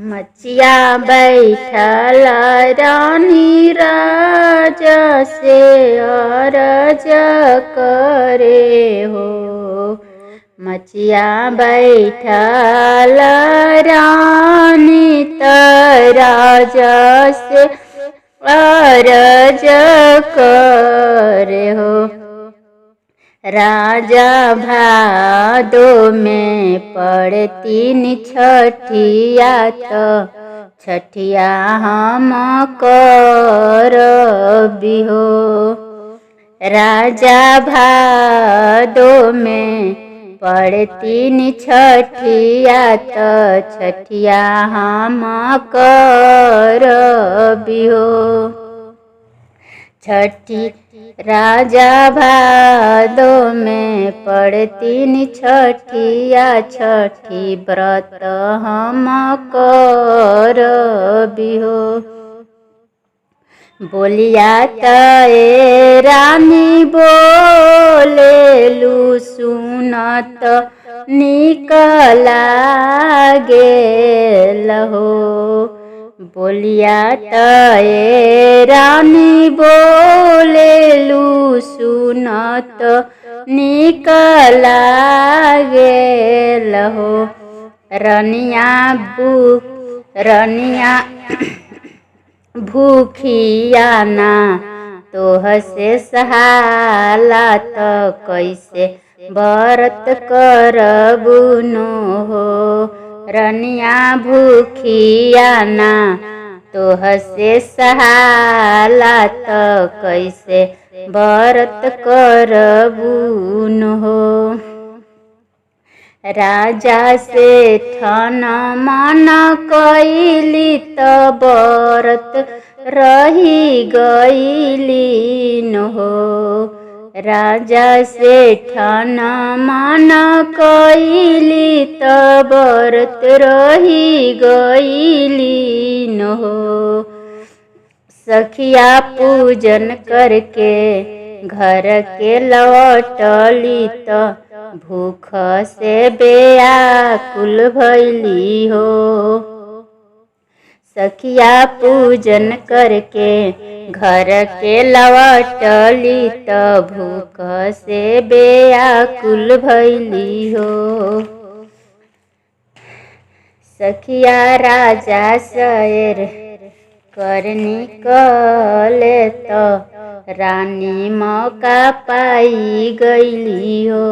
मचिया बैठल रानी राजा से अरज करे हो। मचिया बैठल रानी त राजा से अरज करे हो। राजा भादो में पड़तीन छठिया तो छठिया हम करबी हो। राजा भादो में पड़तीन छठिया तो छठिया हम करबी हो। छठी राजा भादो में पड़तीन छठिया छठी व्रत हम करबी हो। बोलिया तए रानी बोलेलू सुनत निक लागेल हो। बोलिया तए रानी बोलेलू सुनत निक लागेल हो। रनिया भूखिया ना तोह से सहाला तो कैसे व्रत करबू नो हो। रनिया भूखिया ना तोह से सहाला तो कैसे व्रत करबू नो हो। राजा से ठन मन कैली त व्रत रही गईली न हो। राजा से ठन मन कैली त व्रत रही गईली न हो। सखिया पूजन करके घर के लौटली त भूख से बेआकुल भैली हो। सखिया पूजन करके घर के लौटली त भूख से बेआकुल भैली हो। सखिया राजा सैर कर निकले तो रानी मौका पाई गईली हो।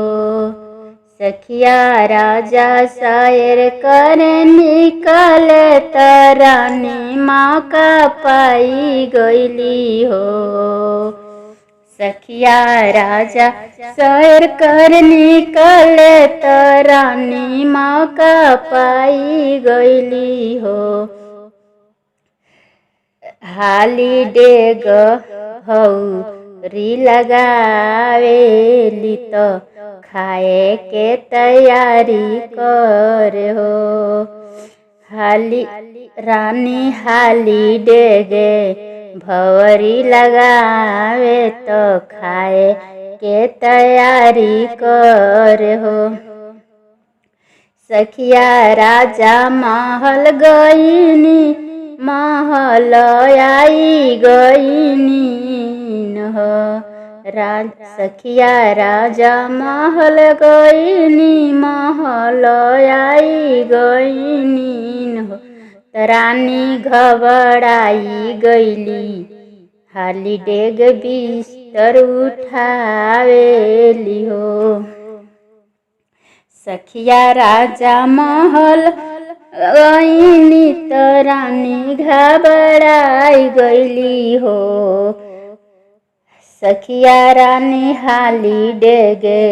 सखिया राजा सैर कर निकले तो रानी मौका पाई गईली हो। सखिया राजा सैर कर निकले तो रानी मौका पाई गईली हो। हाली डेग हौरी लगावेली तो खाए के तैयारी कर हो। रानी हाली डेगे भौरी लगावे तो खाए के तैयारी कर हो। सखिया राजा महल गईनी महल आई गईनी हो। सखिया राजा महल गईनी महल आई गईनी हो। रानी घबराई गईली हाली डेग बिस्तर उठावेली हो। सखिया राजा महल गईनी त रानी घबराई गईली हो। सखिया रानी हाली डेगे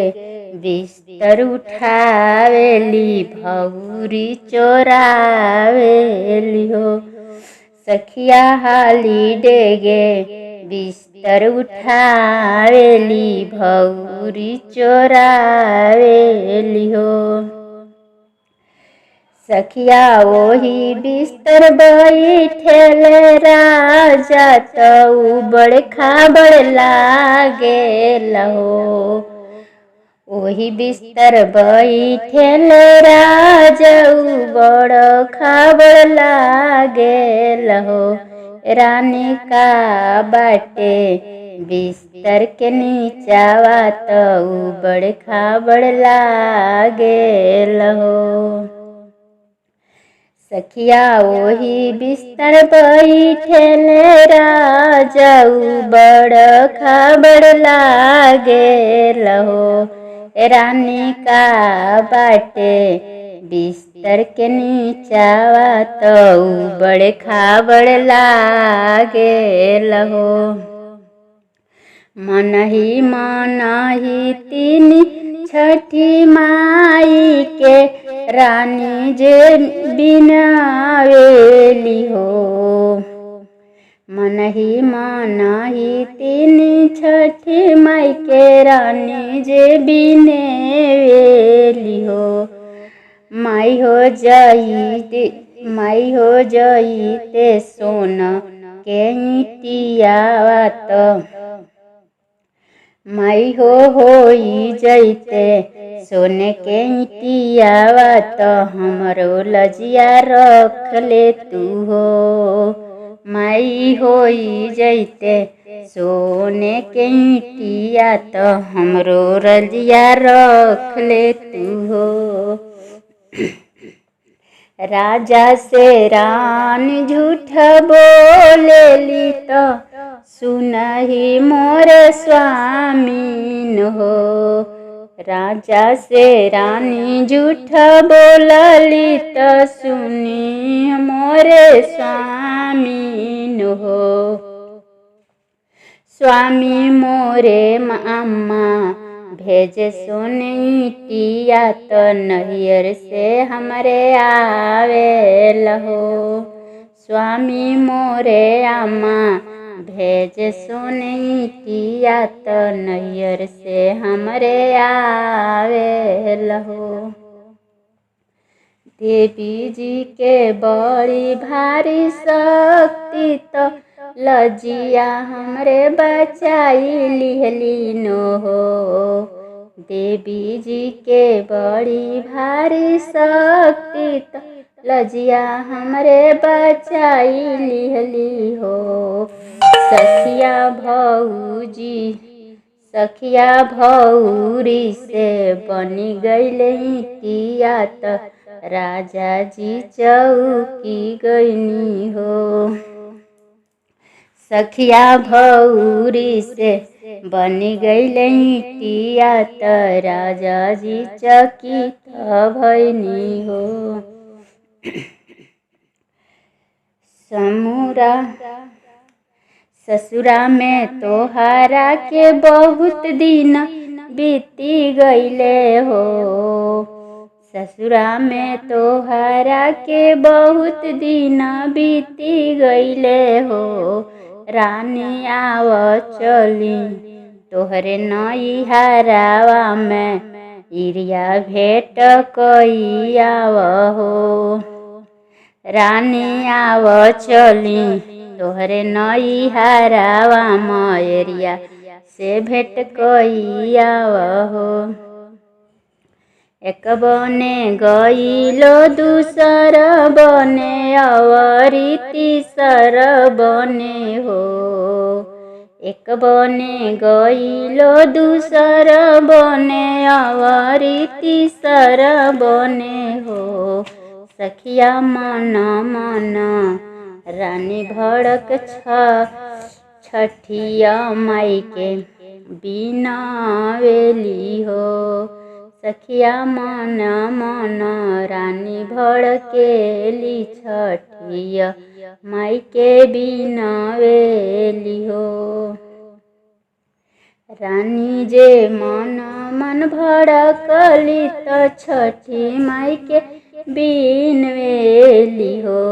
बिस्तर उठावेली भौरी चोरावेली हो। सखिया हाली डेगे बिस्तर उठावेली भौरी चोरावेली हो। सखिया वही बिस्तर बैठेले राजा तो बड़ खाबड़ लागे हो। ओही बिस्तर बैठेल राजऊ बड़ खाबड़ लागेल हो। रानी का बाटे बिस्तर के नीचावा तऊ बड़ खाबड़ लागेल हो। सखिया ओही बिस्तर बैठेल राजऊ बड़ खाबड़ लागेल हो। रानी का बाटे बिस्तर के नीचावा तऊ बड़ खाबड़ लागेल हो। मनही मनही तीन छठी माई के रानी जे बिनावेली हो। मनही मनही तीन छठी माई के रानी जे बिनेवेली हो। माई हो जईते सोना के ईटियावा त माई होई जईते सोने के ईटियावा त हमरो लजिया रख ले तू हो। माई होई जईते सोने के ईटिया त हमरो लजिया रख ले तू हो। राजा से रानी झूठ बोलेली तो सुनहि मोर स्वामीन हो। राजा से रानी झूठ बोलली तो सुनी मोर स्वामीन हो। स्वामी मोरे अम्मा भेजे सोने ईटिया तो नैहर से हमरे आवेल हो। स्वामी मोरे अम्मा भेजे सोने ईटिया तो नैहर से हमरे आवेल हो। देवी जी के बड़ी भारी शक्ति तो लजिया हमरे बचाई लिहलीन हो। देवी जी के बड़ी भारी शक्ति तो लजिया हमरे बचाई लिहली हो। सखिया भौरी से बनी गईले ईटिया त राजा जी चौकी गईनी हो। सखिया भौरी से बनी गईले ईटिया त राजा जी चकित भईनी हो। ससुरा में तोहरा के बहुत दिन बीती गईले हो। ससुरा में तोहरा के बहुत दिन बीती गईले हो। रानी आव चली तोहरे नैहरावा में इरिया भेंट कई आव हो। रानी आव चली तोहरे नैहरावा में इरिया से भेंट कई आव हो। एक बने गईलो दूसर बने अवरी तीसर बने हो। एक बने गईलो दूसर बने अवरी तीसर बने हो। सखिया मन मन रानी भड़क छठिया माई के बिनावेली हो। सखिया मन मन रानी भड़केली छठिया माई के बिनावेली हो। रानी जे मन भड़कली तो छठी माई के बिनवेली हो।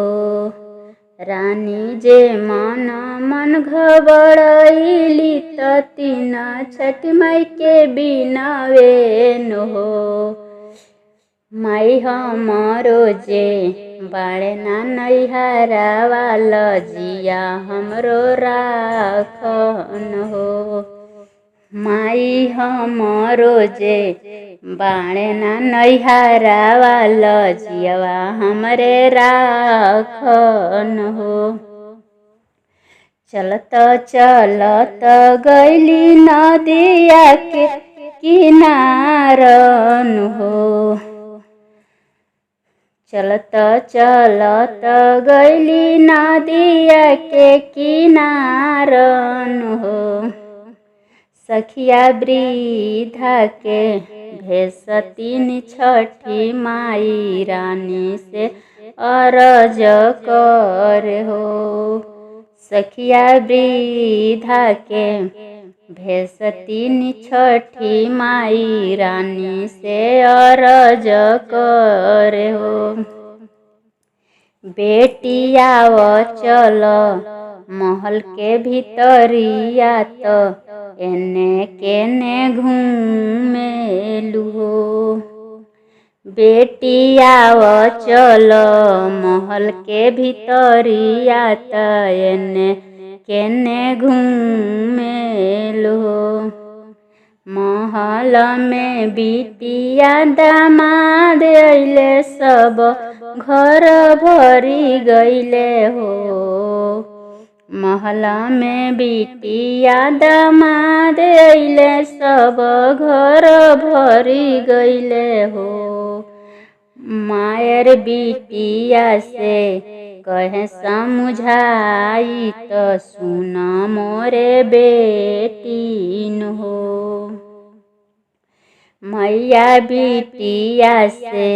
रानी जे मन घबराइली तो तीन छठ माई के बिनावेन हो। माई हमारो जे बाड़े ना नैहरावा लजिया हमरो राखन हो। माई हमरो जे बाणे ना नैहरावा लजियवा हमरे राखन हो। चलत चलत गैली नदिया के किनारन हो। चलत चलत गैली नदिया के किनारन हो। सखिया वृद्धा के भेसतीन छठी माई रानी से अरज कर हो। सखिया वृद्धा के भेसतीन छठी माई रानी से अरज कर हो। बेटियाव चल महल के भीतरिया तो एने केने घूमेलु हो। बेटियाव चल महल के भीतरिया तो एने केने घूमेलु हो। महल में बिटिया दामाद अइले सब घर भरी गइले हो। महल में बिटिया दामाद अइले सब घर भरी गइले हो। मायर बिटिया से कहे समझाई तो सुन मोरे बेटीन हो। मैया बिटिया से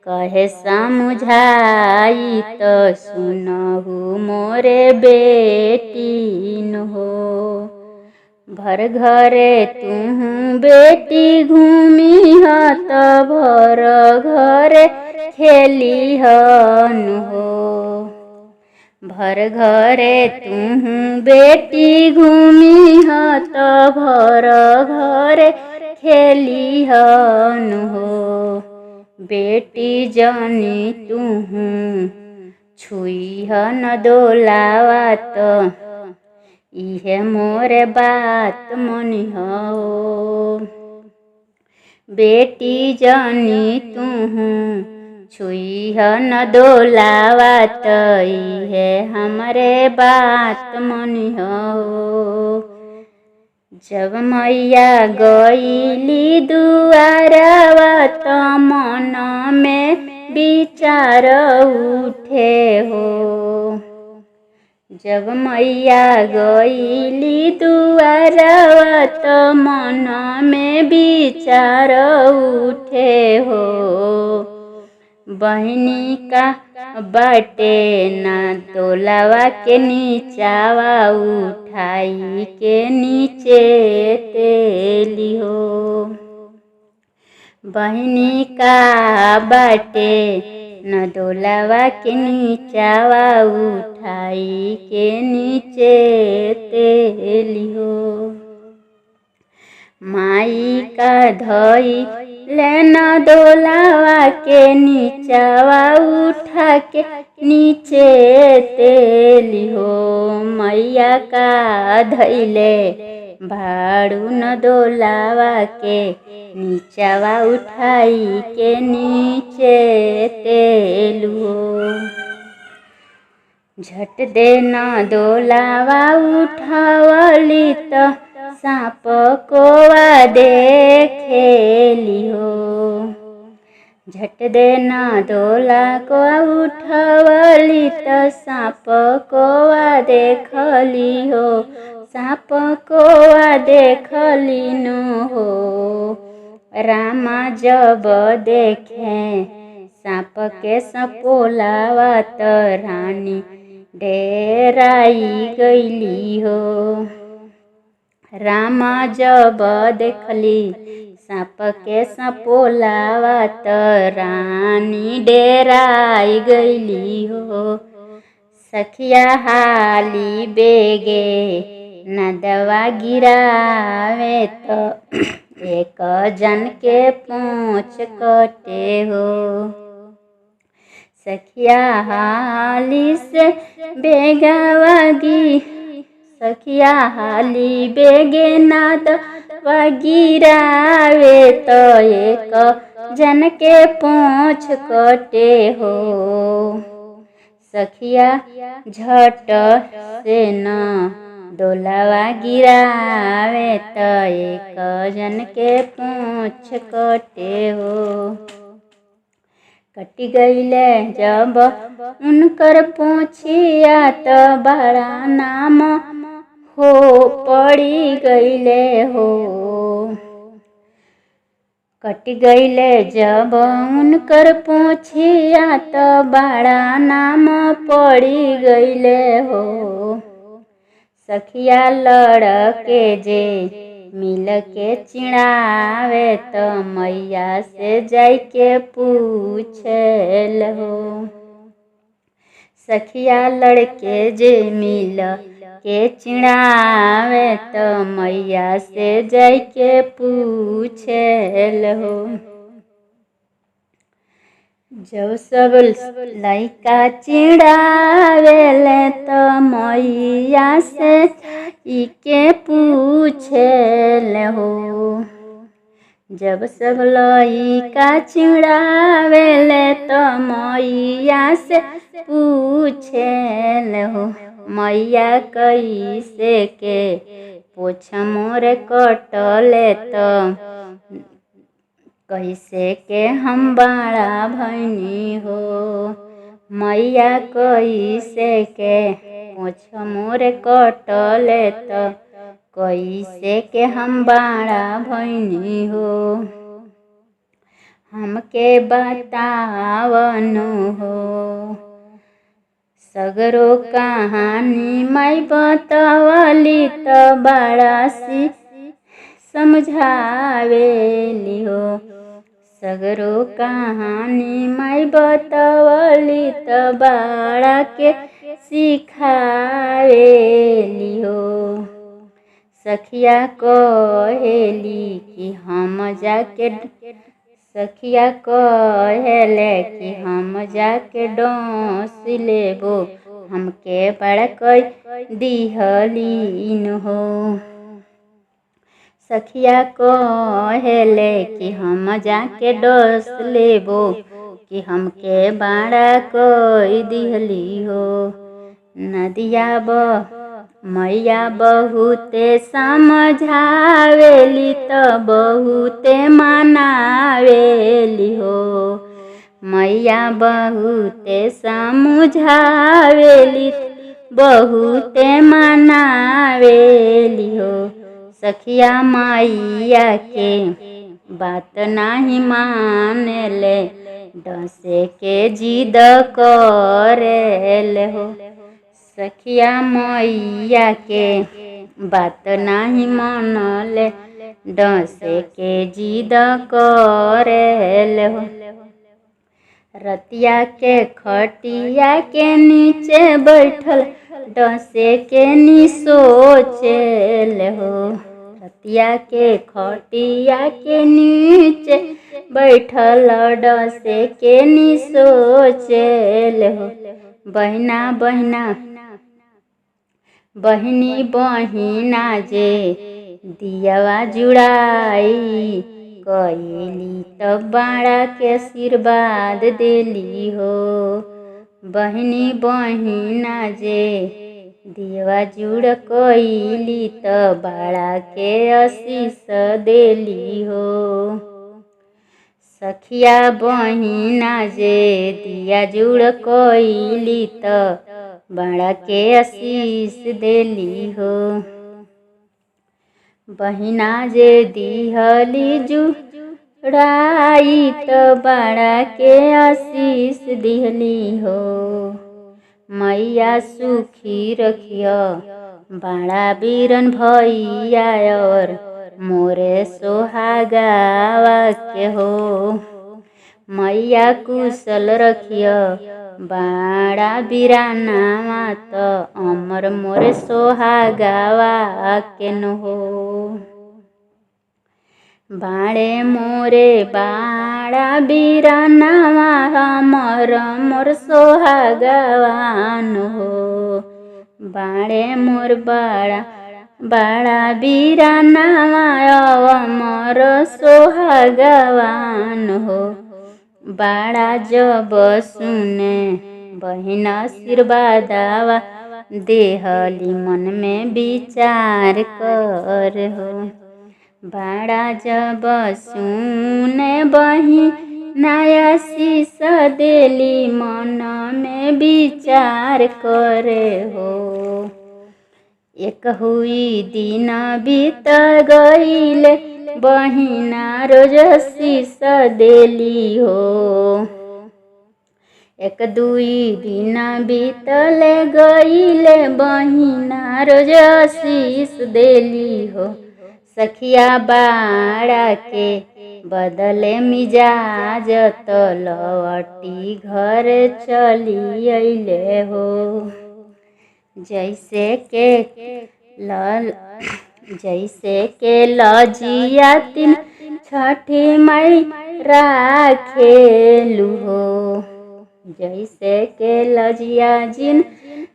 कहे समझाई तो सुनहु मोरे बेटीन हो। भर घरे तुहू बेटी घूमी ह तो भर घरे खेली हन हो। भर घरे तुहू बेटी घूमी ह तो भर घरे खेली हन हो। बेटी जानी तुहू छुई ह न डोलावा तो इहे मोरे बात मनी हो। बेटी जानी तुहू छुई ह न डोलावा तो इहे हमरे बात मनी हो। जब मैया गईली दुआरवा तो मन में विचार उठे हो। जब मैया गईली दुआरवा तो मन में विचार उठे हो। बहनी का बाटे ना तोलावा के नीचावा उठाई के नीचे तेली हो। बहनी का बाटे न डोलावा के नीचावा उठाई के नीचे तेली हो। माई का धई लेना डोलावा के नीचावा उठा के नीचे तेली हो। मैया का धैले भाड़ू न डोलावा के नीचावा उठाई के नीचे तेलू हो। झट देना डोलावा उठावली तो सांप कोवा देखेली हो। झट देना डोला को उठावली तो सांप कोवा देखली हो। सांप कोवा देखली न हो। रामा जब देखे सांप के सपोलावा तो रानी डेराई गईली हो। रामा जब देखली सांप के सपोलावा तो रानी डेराई गईली हो। सखिया हाली बेगे नदवा गिरावे तो एक जन के पूंछ कटे हो। सखिया हाली से बेगावागी सखिया हाली बेगे नाद वा गिरावे तो एक जन के पूछ कटे हो। सखिया झट से न डोलावा गिरावे तो एक जन के पूछ कटे हो। कटी गईले जब उनकर पूछिया तो बड़ा नाम हो पड़ी गईले हो। कट गईले जब उनकर पूछिया तो बड़ा नाम पड़ी गईले हो। सखिया लड़के जे मिल के चिढ़ावे तो मैया से जाके पूछल हो। सखिया लड़के जे मिल के चिढ़ावे तो मैया से जाके पूछल हो। जब सब लइका चिढ़ावेले तो मैया से इके पूछल हो। जब सब लइका चिढ़ावेले तो मैया से पूछल हो। मैया कैसे के पोछ मोर कटले तो कैसे के हम बड़ा भैनी हो। मैया कैसे के पोछ मोर कटले तो कैसे के हम बड़ा भैनी हो। हमके बतावनु हो। सगरो कहानी मैं बतावली तो बड़ा सी समझावेली हो। सगरो कहानी मैं बतावली तो बड़ा के सिखावेली हो। सखिया कहेली कि हम जाके सखिया कहेले कि हम जाके डोस लेबो। हमके बड़ा कोई दिहलीन हो। सखिया कहेले कि हम जाके डोस लेबो कि हमके बड़ा कोई दिहली हो। नदिया मैया बहुते समझावेली तो बहुते मनावेली हो। मैया बहुते समझावेली बहुते मनावेली हो। सखिया मैया के बात नहीं मानेले डसे के जिद करेल हो। सखिया मैया के बात नहीं मानले डसे के जिद करेल हो। रतिया के खटिया के नीचे बैठल डसे के नी सोचेल हो। रतिया के खटिया के नीचे बैठल डसे के नी सोचेल हो। बहिना बहिनी बहिना जे दियावा जुड़ाई कइली तब बड़ा के आशीर्वाद देली हो। बहिनी बहिना जे दियावा जुड़ कइली तब बड़ा के आशीष देली हो। सखिया बहिना जे दिया जुड़ कइली तो बड़ा के आशीष देली हो। बहिना जे दिहली जुड़ाई तो बड़ा के आशीष दिहली हो। मैया सुखी रखिया बड़ा बीरन भैया और मोरे सोहागावा के हो। मैया कुशल रखिया बड़ा बीरानावा तो अमर मोरे सोहागावा के न हो। बाड़े मोरे बाड़ा बीरानावा अमर मोर सोहागावा न हो। बाड़े मोर बड़ा बाड़ा बीरानावा अमर सोहागवान हो। बाड़ा जब सुने बहिन आशीर्वादावा देहली मन में विचार कर हो। बाड़ा जब सुने बहिन आशीष देली मन में विचार करे हो। एक हुई दिन बीत गईले बहिना रोज आशीष देली हो। एक दुई दिन बीतले गईले बहिना रोज आशीष देली हो। सखिया बाड़ा के बदले मिजाज तो लौटी घर चली अइले हो। जैसे के लजिया तीन छठी माई राखेलु हो। जैसे के लजिया जिन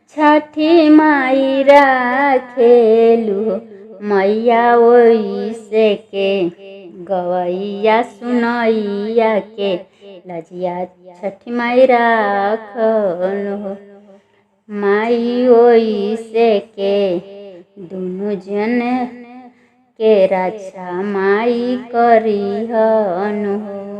छठी माई राखेलु हो। मैया ओइसे के गवैया सुनैया के लजिया छठी माई राखल हो। माई ओइसे के दुनु जन के रक्षा माई करिहन हो।